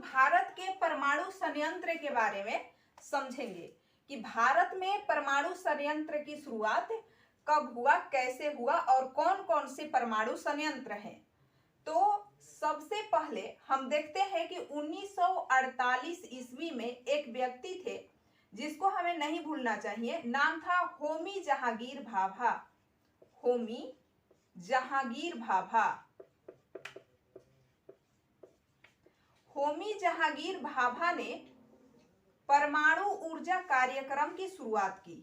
भारत के परमाणु संयंत्र के बारे में समझेंगे कि भारत में परमाणु संयंत्र की शुरुआत कब हुआ, कैसे हुआ और कौन कौन से परमाणु संयंत्र हैं। तो सबसे पहले हम देखते हैं कि 1948 ईस्वी में एक व्यक्ति थे जिसको हमें नहीं भूलना चाहिए, नाम था होमी जहांगीर भाभा। होमी जहांगीर भाभा। होमी जहांगीर भाभा ने परमाणु ऊर्जा कार्यक्रम की शुरुआत की।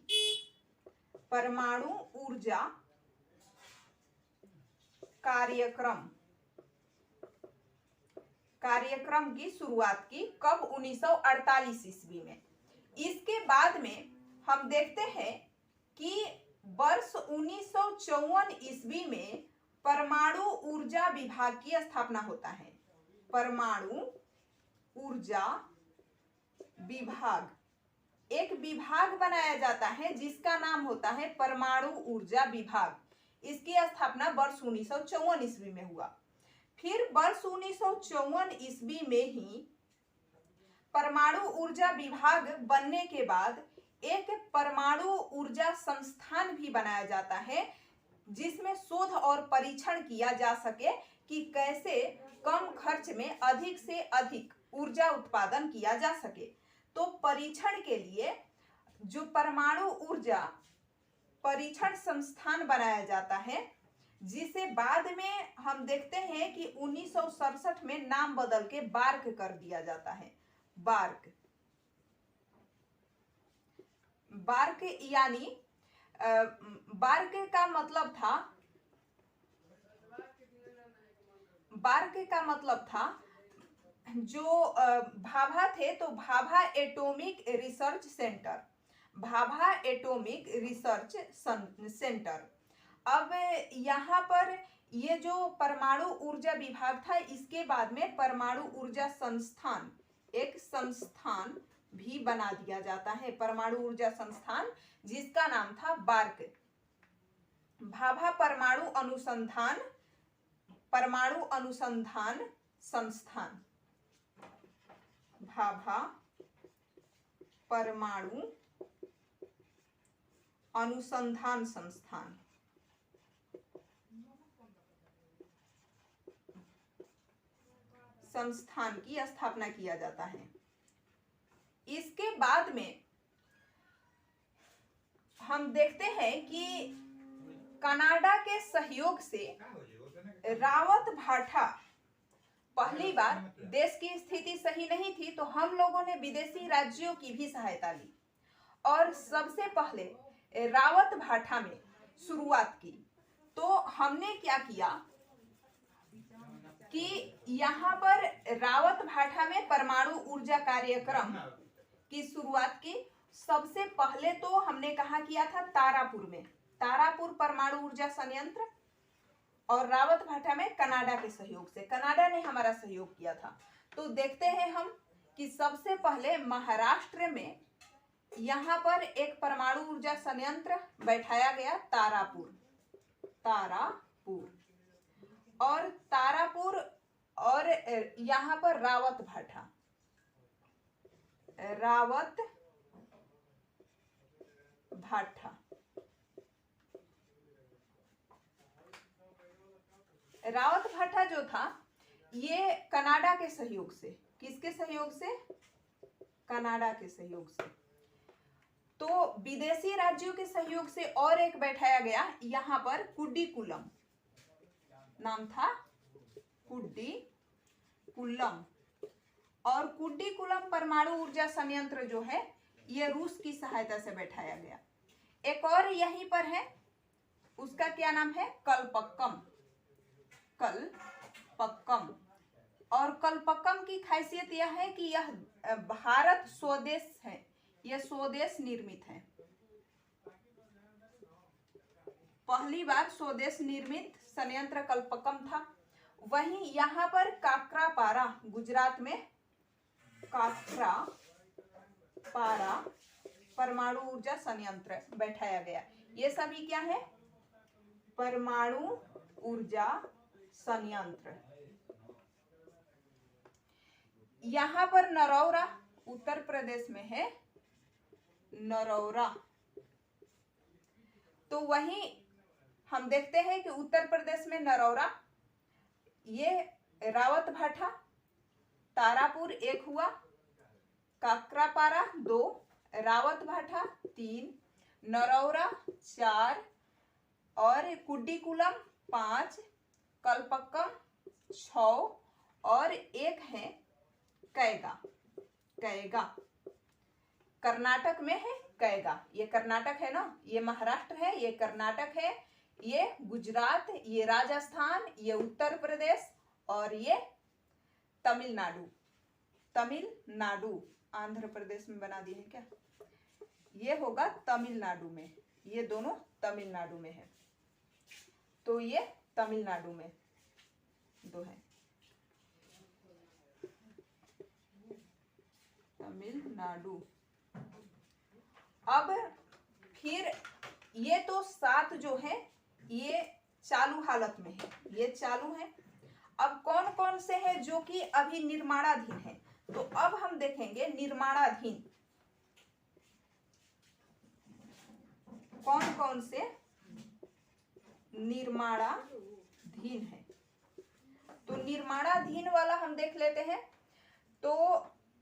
परमाणु ऊर्जा कार्यक्रम की शुरुआत की कब? 1948 ईस्वी में। इसके बाद में हम देखते हैं कि वर्ष 1954 ईस्वी में परमाणु ऊर्जा विभाग की स्थापना होता है। परमाणु ऊर्जा विभाग, एक विभाग बनाया जाता है जिसका नाम होता है परमाणु ऊर्जा विभाग। इसकी स्थापना वर्ष 1954 ईस्वी में हुआ। फिर वर्ष 1954 ईस्वी में ही परमाणु ऊर्जा विभाग बनने के बाद एक परमाणु ऊर्जा संस्थान भी बनाया जाता है जिसमें शोध और परीक्षण किया जा सके कि कैसे कम खर्च में अधिक से अधिक ऊर्जा उत्पादन किया जा सके। तो परीक्षण के लिए जो परमाणु ऊर्जा परीक्षण संस्थान बनाया जाता है, जिसे बाद में हम देखते हैं कि 1967 में नाम बदल के बार्क कर दिया जाता है। बार्क यानी बार्क का मतलब था जो भाभा थे, तो भाभा एटॉमिक रिसर्च सेंटर। अब यहाँ पर ये जो परमाणु ऊर्जा विभाग था, इसके बाद में परमाणु ऊर्जा संस्थान, एक संस्थान भी बना दिया जाता है, परमाणु ऊर्जा संस्थान, जिसका नाम था बार्क। भाभा परमाणु अनुसंधान संस्थान। भाभा परमाणु अनुसंधान संस्थान। संस्थान की स्थापना किया जाता है। इसके बाद में हम देखते हैं कि कनाडा के सहयोग से रावत भाटा, पहली बार देश की स्थिति सही नहीं थी तो हम लोगों ने विदेशी राज्यों की भी सहायता ली और सबसे पहले रावत भाटा में शुरुआत की। तो हमने क्या किया कि यहाँ पर रावत भाटा में परमाणु ऊर्जा कार्यक्रम की शुरुआत की। सबसे पहले तो हमने कहा किया था तारापुर में, तारापुर परमाणु ऊर्जा संयंत्र, और रावत भाटा में कनाडा के सहयोग से, कनाडा ने हमारा सहयोग किया था। तो देखते हैं हम कि सबसे पहले महाराष्ट्र में यहाँ पर एक परमाणु ऊर्जा संयंत्र बैठाया गया, तारापुर, और यहाँ पर रावत भाटा, रावत भाटा जो था ये कनाडा के सहयोग से, किसके सहयोग से? कनाडा के सहयोग से। तो विदेशी राज्यों के सहयोग से और एक बैठाया गया यहाँ पर कुड्डीकुलम, नाम था कुड्डीकुलम, और कुड्डीकुलम परमाणु ऊर्जा संयंत्र जो है ये रूस की सहायता से बैठाया गया। एक और यहीं पर है, उसका क्या नाम है? कलपक्कम। और कलपक्कम की खासियत यह है कि यह भारत स्वदेश है, यह स्वदेश निर्मित है। पहली बार स्वदेश निर्मित संयंत्र कलपक्कम था। वहीं यहाँ पर काकरापारा, गुजरात में काकरापारा परमाणु ऊर्जा संयंत्र बैठाया गया। ये सभी क्या है? परमाणु ऊर्जा संयंत्र। यहाँ पर नरौरा उत्तर प्रदेश में है, नरौरा। तो वहीं हम देखते हैं कि उत्तर प्रदेश में नरौरा, ये रावत भाटा, तारापुर एक हुआ, काकरापारा 2, रावत भाटा 3, नरौरा 4 और कुड्डीकुलम 5, कलपक्कम 6 और एक है कैगा। कैगा कर्नाटक में है। कैगा ये कर्नाटक है ना, ये महाराष्ट्र है, ये कर्नाटक है, ये गुजरात, ये राजस्थान, ये उत्तर प्रदेश और ये तमिलनाडु। तमिलनाडु आंध्र प्रदेश में बना दिए हैं क्या? ये होगा तमिलनाडु में, ये दोनों तमिलनाडु में है। तो ये तमिलनाडु में दो है, तमिलनाडु। अब फिर ये तो 7 जो है ये चालू हालत में है, ये चालू है। अब कौन कौन से हैं जो कि अभी निर्माणाधीन है? तो अब हम देखेंगे निर्माणाधीन कौन कौन से निर्माणाधीन है। तो निर्माणाधीन वाला हम देख लेते हैं। तो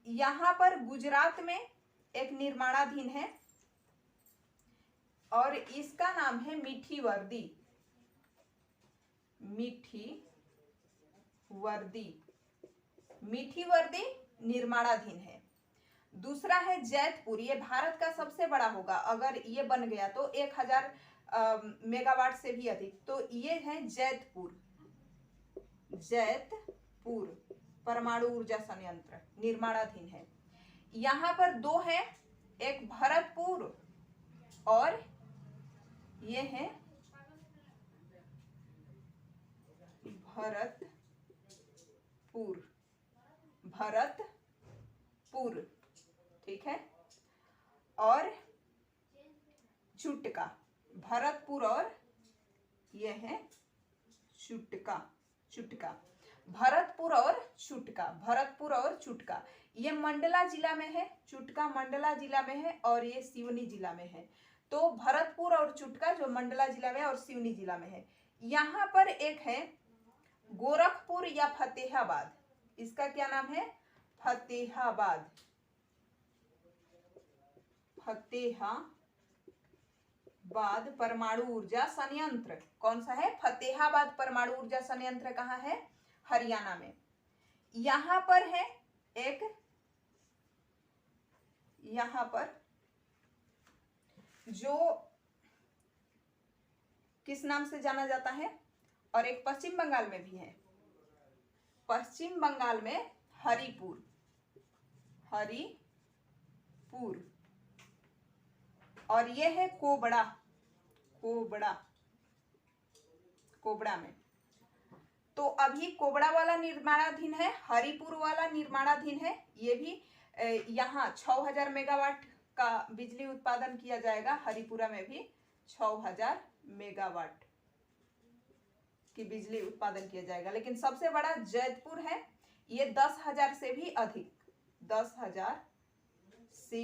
यहां पर गुजरात में एक निर्माणाधीन है और इसका नाम है मीठी वर्दी। मीठी वर्दी, मीठी वर्दी निर्माणाधीन है। दूसरा है जैतपुर, ये भारत का सबसे बड़ा होगा अगर ये बन गया तो 1000 मेगावाट से भी अधिक। तो ये है जैतपुर। जैतपुर परमाणु ऊर्जा संयंत्र निर्माणाधीन है। यहां पर 2 है, एक भरतपुर और ये है भरतपुर। भरतपुर ठीक है। और चुटका, भरतपुर और ये है चुटका। चुटका भरतपुर और चुटका, भरतपुर और चुटका ये मंडला जिला में है। चुटका मंडला जिला में है और ये सिवनी जिला में है। तो भरतपुर और चुटका जो मंडला जिला में और सिवनी जिला में है। यहाँ पर एक है गोरखपुर या फतेहाबाद, इसका क्या नाम है? फतेहाबाद। फतेहाबाद परमाणु ऊर्जा संयंत्र कौन सा है? फतेहाबाद परमाणु ऊर्जा संयंत्र कहाँ है? हरियाणा में। यहां पर है एक, यहां पर जो किस नाम से जाना जाता है, और एक पश्चिम बंगाल में भी है। पश्चिम बंगाल में हरिपुर। हरिपुर और ये है कोबड़ा। कोबड़ा, कोबड़ा में। तो अभी कोबड़ा वाला निर्माणाधीन है, हरिपुर वाला निर्माणाधीन है। ये भी यहाँ 6000 मेगावाट का बिजली उत्पादन किया जाएगा। हरिपुरा में भी 6000 मेगावाट की बिजली उत्पादन किया जाएगा। लेकिन सबसे बड़ा जैतपुर है, ये 10,000 से भी अधिक, 10,000 से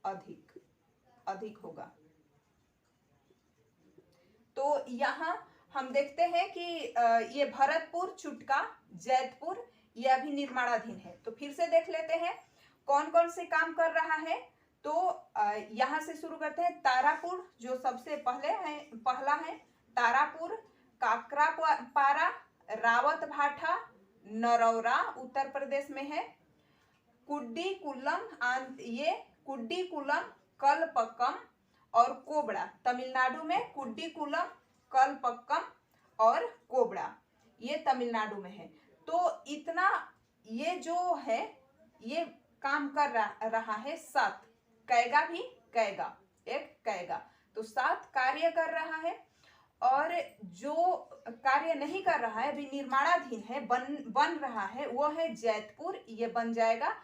अधिक होगा। तो यहाँ हम देखते हैं कि ये भरतपुर, चुटका, जैतपुर ये अभी निर्माणाधीन है। तो फिर से देख लेते हैं कौन कौन से काम कर रहा है। तो यहाँ से शुरू करते हैं। तारापुर जो सबसे पहला है तारापुर, काकरापारा, रावत भाटा, नरौरा उत्तर प्रदेश में है। कुड्डीकुलम, ये कुड्डीकुलम, कलपक्कम और कोबड़ा तमिलनाडु में। कुड्डीकुलम, कलपक्कम और कोबड़ा ये तमिलनाडु में है। तो इतना ये जो है ये काम कर रहा है 7। कैगा भी, कैगा एक कैगा, तो 7 कार्य कर रहा है। और जो कार्य नहीं कर रहा है, अभी निर्माणाधीन है, बन रहा है, वो है जैतपुर, ये बन जाएगा।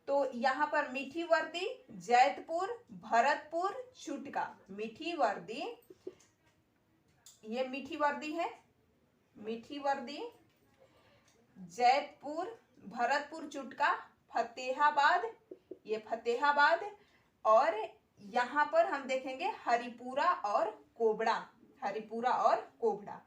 तो यहाँ पर मीठी वर्दी, जैतपुर, भरतपुर, चुटका। मीठी वर्दी, ये मीठी वर्दी है, मीठी वर्दी, जैतपुर, भरतपुर, चुटका फतेहाबाद, ये फतेहाबाद, और यहाँ पर हम देखेंगे हरिपुरा और कोबड़ा, हरिपुरा और कोबड़ा।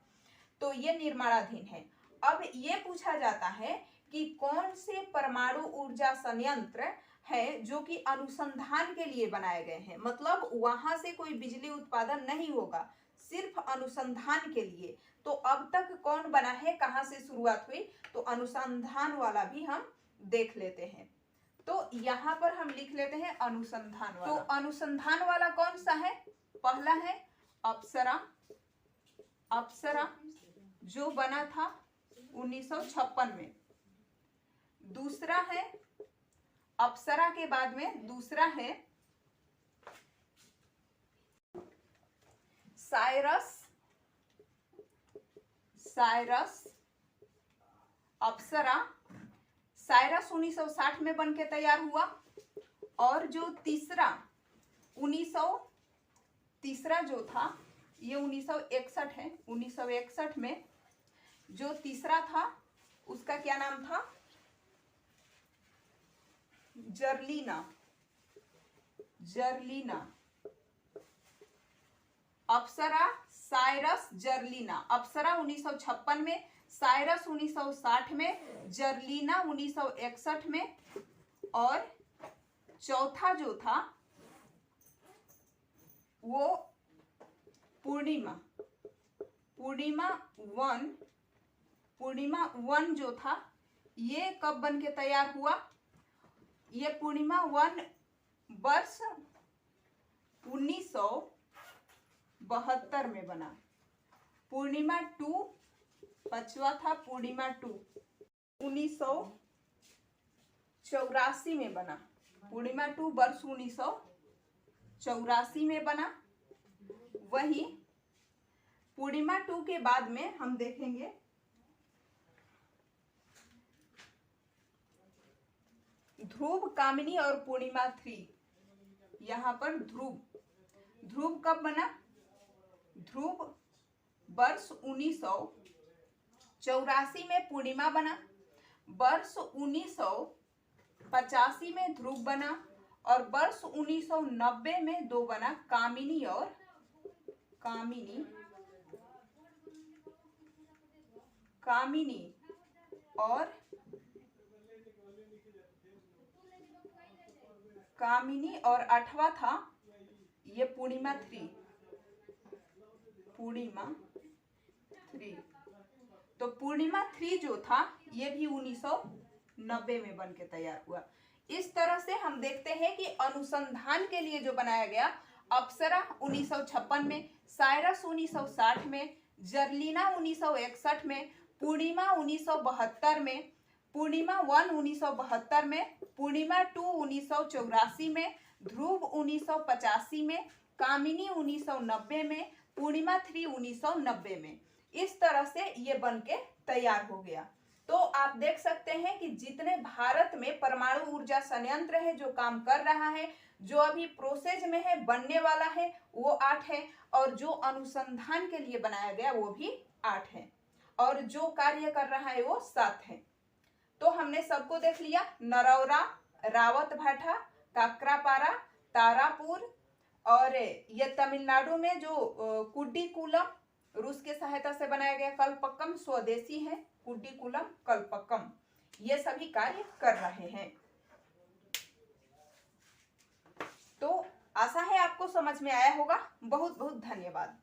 तो ये निर्माणाधीन है। अब ये पूछा जाता है कि कौन से परमाणु ऊर्जा संयंत्र है जो कि अनुसंधान के लिए बनाए गए हैं, मतलब वहां से कोई बिजली उत्पादन नहीं होगा, सिर्फ अनुसंधान के लिए। तो अब तक कौन बना है, कहां से शुरुआत हुई, तो अनुसंधान वाला भी हम देख लेते हैं। तो यहाँ पर हम लिख लेते हैं अनुसंधान वाला। तो अनुसंधान वाला कौन सा है, पहला है अप्सरा, अप्सरा जो बना था 1956 में। दूसरा है अप्सरा के बाद में दूसरा है साइरस, साइरस, अप्सरा, साइरस 1960 में बनके तैयार हुआ। और जो तीसरा तीसरा जो था ये 1961 है। 1961 में जो तीसरा था उसका क्या नाम था, जर्लिना, जर्लिना, अप्सरा, साइरस, जर्लिना। अप्सरा 1956 में, साइरस 1960 में, जर्लिना 1961 में। और चौथा जो था वो पूर्णिमा, पूर्णिमा वन जो था ये कब बन के तैयार हुआ, ये पूर्णिमा 1 वर्ष 1972 में बना। पूर्णिमा 2 पांचवा था, पूर्णिमा 2 1984 में बना। पूर्णिमा 2 वर्ष 1984 में बना। वही पूर्णिमा 2 के बाद में हम देखेंगे ध्रुव, कामिनी और पूर्णिमा 3। यहाँ पर ध्रुव कब बना, ध्रुव वर्ष 1984 में पूर्णिमा बना। वर्ष 1985 में ध्रुव बना। और वर्ष 1990 में 2 बना, कामिनी और कामिनी और 8वां था ये पूर्णिमा 3, पूर्णिमा 3। तो पूर्णिमा 3 जो था ये भी 1990 में बन के तैयार हुआ। इस तरह से हम देखते हैं कि अनुसंधान के लिए जो बनाया गया, अप्सरा 1956 में, साइरस 1960 में, जर्लिना 1961 में, पूर्णिमा 1972 में, पूर्णिमा 1 1972 में, पूर्णिमा 2 1984 में, ध्रुव 1985 में, कामिनी 1990 में, पूर्णिमा 3 1990 में। इस तरह से ये बन के तैयार हो गया। तो आप देख सकते हैं कि जितने भारत में परमाणु ऊर्जा संयंत्र है जो काम कर रहा है, जो अभी प्रोसेस में है, बनने वाला है, वो 8 है। और जो अनुसंधान के लिए बनाया गया वो भी 8 है। और जो कार्य कर रहा है वो 7 है। तो हमने सबको देख लिया, नरौरा, रावतभाटा, काकरापारा, तारापुर, और ये तमिलनाडु में जो कुड्डीकुलम रूस के सहायता से बनाया गया, कल्पक्कम स्वदेशी है, कुड्डीकुलम, कल्पक्कम, ये सभी कार्य कर रहे हैं। तो आशा है आपको समझ में आया होगा। बहुत बहुत धन्यवाद।